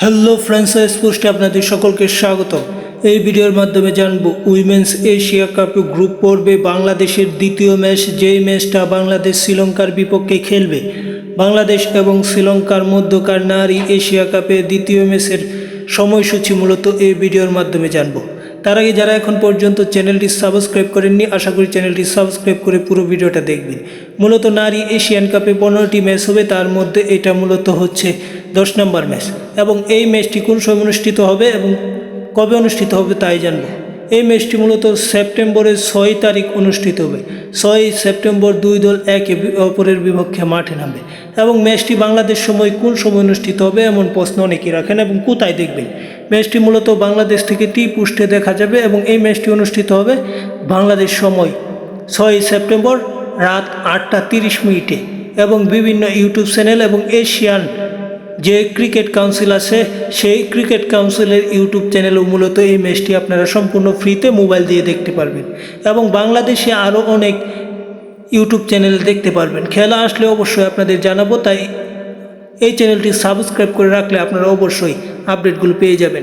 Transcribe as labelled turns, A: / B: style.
A: Hello friends, স্পোর্টসে আপনাদের সকলকে স্বাগত। এই ভিডিওর মাধ্যমে জানব উইমেন্স এশিয়া কাপে গ্রুপ পর্বে বাংলাদেশের দ্বিতীয় ম্যাচ, যেই ম্যাচটা বাংলাদেশ শ্রীলঙ্কার বিপক্ষে খেলবে। বাংলাদেশ এবং শ্রীলঙ্কার মধ্যকার নারী এশিয়া কাপের দ্বিতীয় ম্যাচের সময়সূচি মূলত এই ভিডিওর মাধ্যমে জানব। তার আগে যারা এখন পর্যন্ত চ্যানেলটি সাবস্ক্রাইব করেননি, আশা করি চ্যানেলটি সাবস্ক্রাইব করে পুরো ভিডিওটা দেখবেন। মূলত নারী এশিয়ান কাপে 15টি ম্যাচ হবে, তার মধ্যে এটা মূলত হচ্ছে 10 নম্বর ম্যাচ। এবং এই ম্যাচটি কোন সময় অনুষ্ঠিত হবে এবং কবে অনুষ্ঠিত হবে তাই জানব। এই ম্যাচটি মূলত সেপ্টেম্বরের 6 তারিখ অনুষ্ঠিত হবে। 6 সেপ্টেম্বর দুই দল একে অপরের বিপক্ষে মাঠে নামবে। এবং ম্যাচটি বাংলাদেশ সময় কোন সময় অনুষ্ঠিত হবে এমন প্রশ্ন অনেকেই রাখেন এবং কোথায় দেখবেন। ম্যাচটি মূলত বাংলাদেশ থেকে টি-পোস্টে দেখা যাবে এবং এই ম্যাচটি অনুষ্ঠিত হবে বাংলাদেশ সময় 6 সেপ্টেম্বর রাত 8টা 30 এবং বিভিন্ন ইউটিউব চ্যানেল এবং এশিয়ান যে ক্রিকেট কাউন্সিল আছে সেই ক্রিকেট কাউন্সিলের ইউটিউব চ্যানেলেও মূলত এই ম্যাচটি আপনারা সম্পূর্ণ ফ্রিতে মোবাইল দিয়ে দেখতে পারবেন। এবং বাংলাদেশে আরও অনেক ইউটিউব চ্যানেল দেখতে পারবেন। খেলা আসলে অবশ্যই আপনাদের জানাবো, তাই এই চ্যানেলটি সাবস্ক্রাইব করে রাখলে আপনারা অবশ্যই আপডেটগুলো পেয়ে যাবেন।